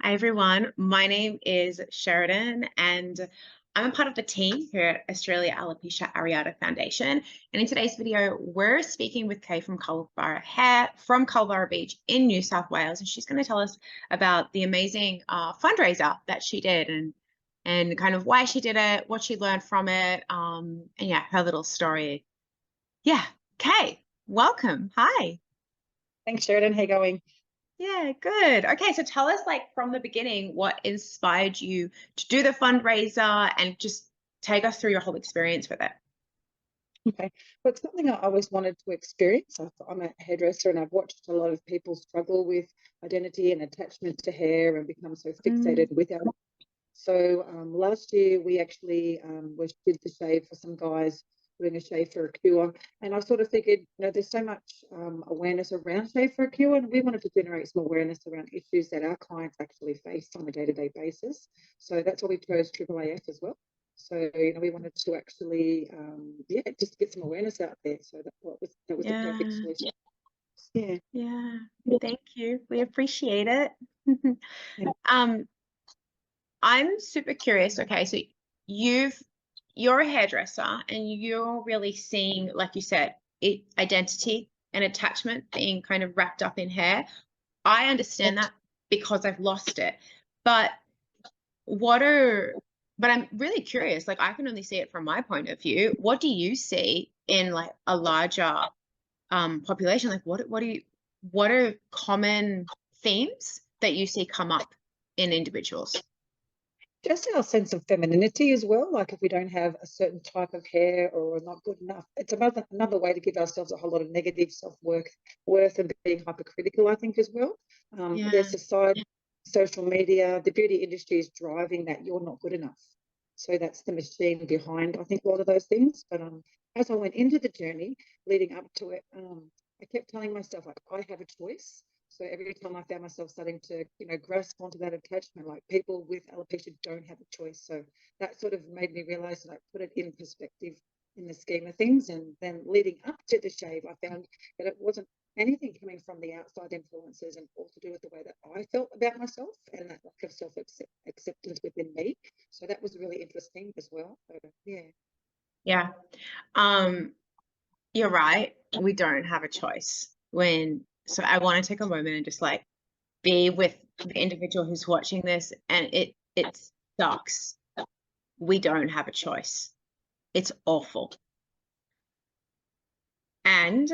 Hi, everyone. My name is Sheridan, and I'm a part of the team here at Australia Alopecia Areata Foundation. And in today's video, we're speaking with Kay from Culvara Hair from Culvara Beach in New South Wales. And she's going to tell us about the amazing fundraiser that she did and kind of why she did it, what she learned from it, and yeah, her little story. Yeah, Kay, welcome. Hi. Thanks, Sheridan. How you going? Yeah, good. Okay, so tell us, like, from the beginning, what inspired you to do the fundraiser and just take us through your whole experience with it. Okay. Well, it's something I always wanted to experience. I'm a hairdresser and I've watched a lot of people struggle with identity and attachment to hair and become so Mm, fixated with it. So last year we actually did the shave for some guys doing a shave for a cure. And I sort of figured, there's so much awareness around shave for a cure, and we wanted to generate some awareness around issues that our clients actually face on a day-to-day basis. So that's why we chose AAAF as well. So, we wanted to actually, just get some awareness out there. So that was the perfect yeah, solution. Yeah. yeah. Thank you. We appreciate it. Yeah. Um, I'm super curious. Okay, so you've you're a hairdresser and you're really seeing, like you said, identity and attachment being kind of wrapped up in hair. I understand that because I've lost it. But what are but I'm really curious, like I can only see it from my point of view. What do you see in like a larger population? Like what are common themes that you see come up in individuals? Just our sense of femininity as well. Like if we don't have a certain type of hair or are not good enough, it's another way to give ourselves a whole lot of negative worth and being hypercritical, I think, as well. There's Yeah, society, social media, the beauty industry is driving that you're not good enough. So that's the machine behind, I think, a lot of those things. But as I went into the journey leading up to it, I kept telling myself, like, I have a choice. So every time I found myself starting to, grasp onto that attachment, like people with alopecia don't have a choice. So that sort of made me realize that I put it in perspective in the scheme of things. And then leading up to the shave, I found that it wasn't anything coming from the outside influences and all to do with the way that I felt about myself and that lack of self-acceptance within me. So that was really interesting as well. So, yeah. yeah. Um, you're right. We don't have a choice so I want to take a moment and just like be with the individual who's watching this, and it sucks. We don't have a choice. It's awful. And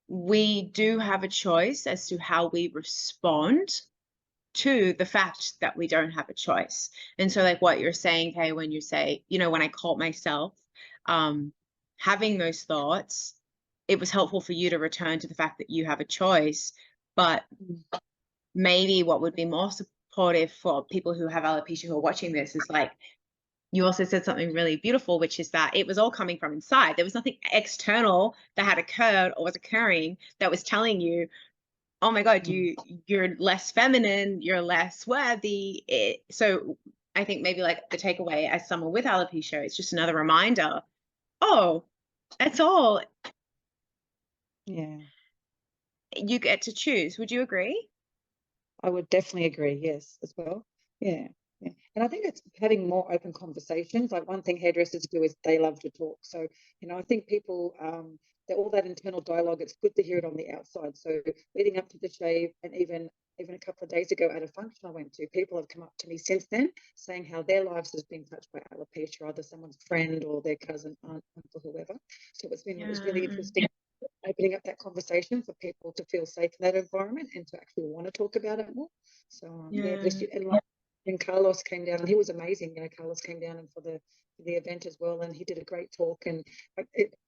we do have a choice as to how we respond to the fact that we don't have a choice. And so like what you're saying, Kay, when you say, when I caught myself um having those thoughts, it was helpful for you to return to the fact that you have a choice. But maybe what would be more supportive for people who have alopecia who are watching this is like you also said something really beautiful, which is that it was all coming from inside. There was nothing external that had occurred or was occurring that was telling you, oh my God, you're less feminine, you're less worthy. So I think maybe like the takeaway as someone with alopecia, it's just another reminder, oh, it's all Yeah. you get to choose. Would you agree? I would definitely agree, yes, as well. Yeah. Yeah. And I think it's having more open conversations. Like one thing hairdressers do is they love to talk. So, I think people, all that internal dialogue, it's good to hear it on the outside. So leading up to the shave and even a couple of days ago at a function I went to, people have come up to me since then saying how their lives has been touched by alopecia, either someone's friend or their cousin, aunt, uncle, whoever. So it's really Yeah. interesting opening up that conversation for people to feel safe in that environment and to actually want to talk about it more. So yeah, bless Yeah. you. And Carlos came down, and he was amazing. Carlos came down and for the event as well, and he did a great talk and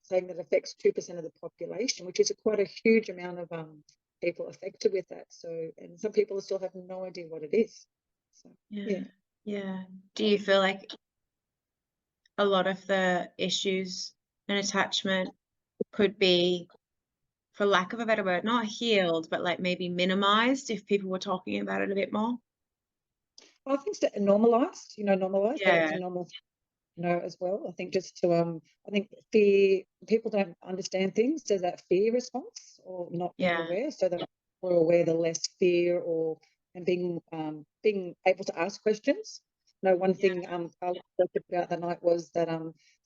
saying that affects 2% of the population, which is quite a huge amount of people affected with that. So, and some people still have no idea what it is. So Yeah. yeah. Yeah. Do you feel like a lot of the issues and attachment could be, for lack of a better word, not healed, but like maybe minimized if people were talking about it a bit more? I think it's normalized, normalized that it's Yeah. a normal, as well. I think just to I think fear, people don't understand things. There's that fear response or not being Yeah. aware. So the more aware, the less fear or and being able to ask questions. One thing I talked about the night was that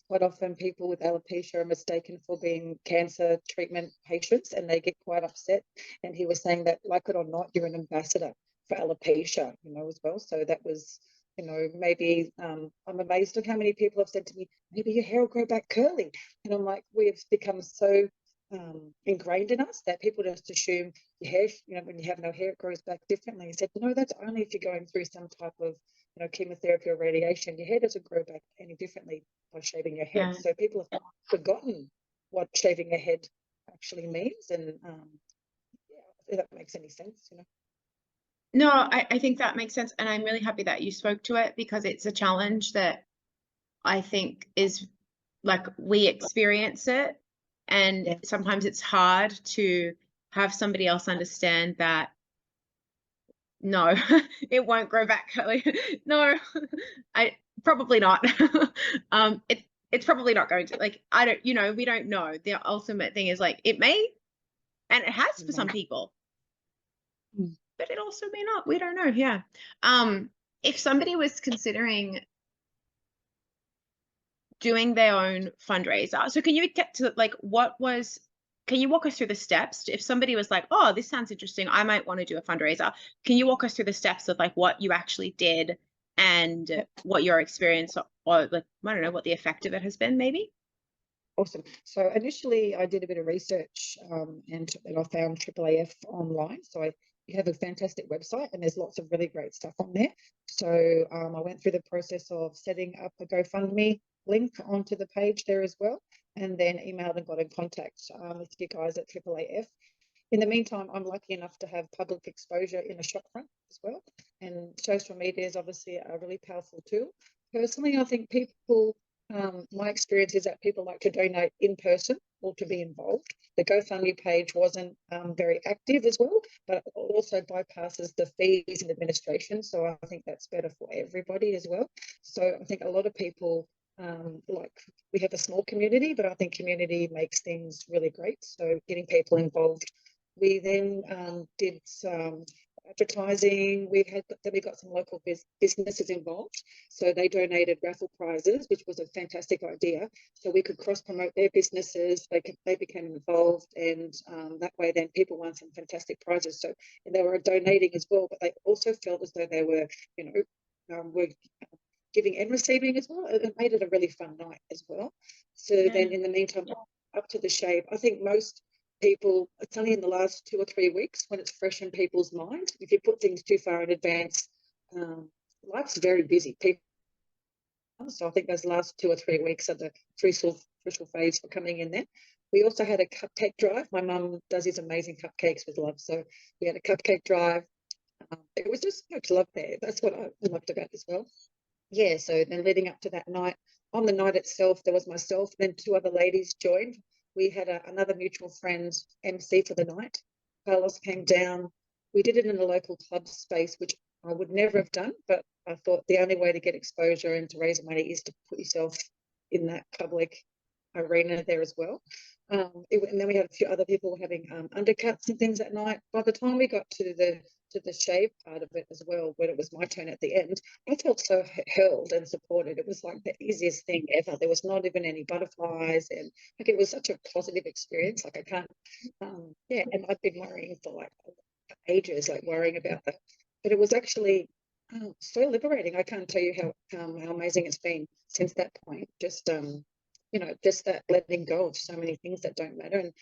quite often people with alopecia are mistaken for being cancer treatment patients, and they get quite upset. And he was saying that, like it or not, you're an ambassador for alopecia, as well. So that was, maybe I'm amazed at how many people have said to me, maybe your hair will grow back curly. And I'm like, we've become so ingrained in us that people just assume your hair, when you have no hair, it grows back differently. He said, that's only if you're going through some type of, chemotherapy or radiation. Your hair doesn't grow back any differently by shaving your head. So people have forgotten what shaving your head actually means. And if that makes any sense, No, I think that makes sense. And I'm really happy that you spoke to it, because it's a challenge that I think is, like, we experience it. And sometimes it's hard to have somebody else understand that, no, it won't grow back curly. No, probably not. It's probably not going to, like, we don't know. The ultimate thing is, like, it may, and it has for some people, but it also may not. We don't know. Yeah. If somebody was considering doing their own fundraiser, so can you get to, like, can you walk us through the steps? If somebody was like, oh, this sounds interesting, I might want to do a fundraiser. Can you walk us through the steps of, like, what you actually did and what your experience, or, like, I don't know, what the effect of it has been, maybe? Awesome. So initially I did a bit of research and I found AAAF online. So you have a fantastic website and there's lots of really great stuff on there. So I went through the process of setting up a GoFundMe link onto the page there as well, and then emailed and got in contact with you guys at AAAF. In the meantime, I'm lucky enough to have public exposure in a shopfront as well. And social media is obviously a really powerful tool. Personally, I think people, my experience is that people like to donate in person or to be involved. The GoFundMe page wasn't very active as well, but it also bypasses the fees and administration. So I think that's better for everybody as well. So I think a lot of people, like, we have a small community, but I think community makes things really great. So getting people involved. We then did some advertising. We got some local businesses involved, so they donated raffle prizes, which was a fantastic idea. So we could cross promote their businesses. They became involved, and that way, then people won some fantastic prizes. So and they were donating as well, but they also felt as though they were, were giving and receiving as well. It made it a really fun night as well. So then, in the meantime, up to the shave, I think most people, it's only in the last 2 or 3 weeks when it's fresh in people's mind. If you put things too far in advance, life's very busy. So I think those last 2 or 3 weeks are the crucial phase for coming in there. We also had a cupcake drive. My mum does these amazing cupcakes with love. So we had a cupcake drive. It was just so much love there. That's what I loved about it as well. Yeah, so then leading up to that night, on the night itself, there was myself, then 2 other ladies joined. We had another mutual friend MC for the night. Carlos came down. We did it in a local club space, which I would never have done, but I thought the only way to get exposure and to raise money is to put yourself in that public arena there as well. And then we had a few other people having undercuts and things that night. By the time we got to the shave part of it as well, when it was my turn at the end, I felt so held and supported. It was like the easiest thing ever. There was not even any butterflies, and like it was such a positive experience. Like I can't, and I've been worrying for like ages, like worrying about that. But it was actually so liberating. I can't tell you how amazing it's been since that point. Just just that letting go of so many things that don't matter. And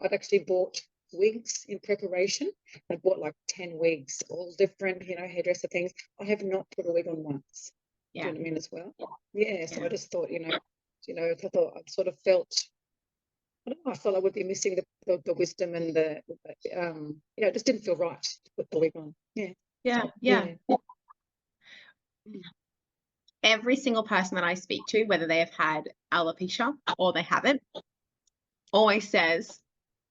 I've actually bought wigs in preparation. I bought like 10 wigs, all different, hairdresser things. I have not put a wig on once. Yeah. Do you know what I mean as well? Yeah. So I just thought, I thought I sort of felt, I don't know, I thought I would be missing the wisdom and it just didn't feel right to put the wig on. Yeah. Yeah. Every single person that I speak to, whether they have had alopecia or they haven't, always says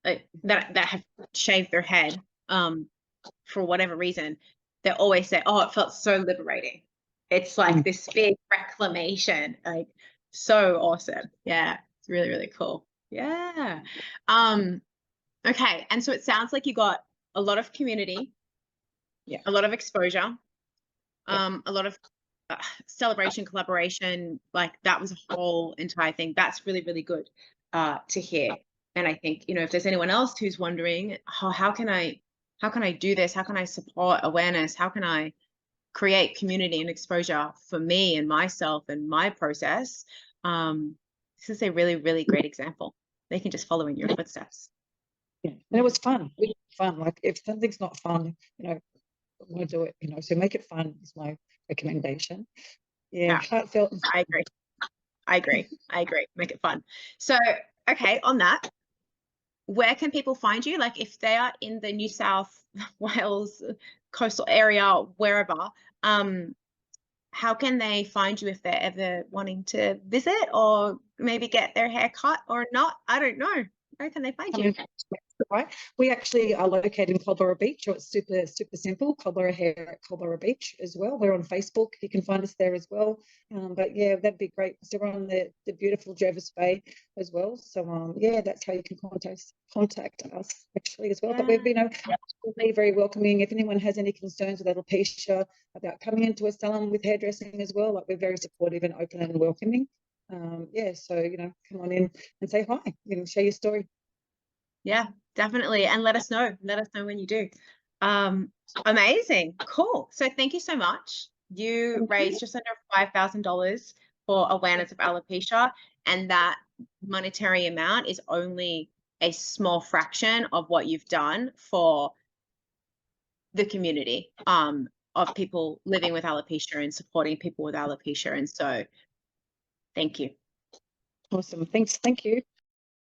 that have shaved their head for whatever reason, they always say, oh, it felt so liberating. It's like this big reclamation, like so awesome. Yeah, it's really, really cool. Yeah. Okay, and so it sounds like you got a lot of community, Yeah. a lot of exposure, Yeah. a lot of celebration, collaboration, like that was a whole entire thing. That's really, really good to hear. And I think, you know, if there's anyone else who's wondering, how can I do this? How can I support awareness? How can I create community and exposure for me and myself and my process? This is a really, really great example. They can just follow in your footsteps. Yeah. And it was fun, really fun. Like if something's not fun, you know, I want to do it, you know, so make it fun is my recommendation. Yeah, heartfelt. I agree. I agree. I agree. Make it fun. So, okay, on that, where can people find you? Like if they are in the New South Wales coastal area, wherever, how can they find you if they're ever wanting to visit or maybe get their hair cut or not? I don't know. Where can they find you? Right. We actually are located in Culburra Beach, so it's super, super simple. Culburra Hair at Culburra Beach as well. We're on Facebook. You can find us there as well. But yeah, that'd be great. So we're on the beautiful Jervis Bay as well. So yeah, that's how you can contact us actually as well. But we've been very welcoming. If anyone has any concerns with alopecia about coming into a salon with hairdressing as well, like we're very supportive and open and welcoming. Yeah, so you know, come on in and say hi. You know, share your story. Yeah, definitely. And let us know. Let us know when you do. Amazing. Cool. So thank you so much. You raised just under $5,000 for awareness of alopecia, and that monetary amount is only a small fraction of what you've done for the community of people living with alopecia and supporting people with alopecia. And so thank you. Awesome. Thanks. Thank you.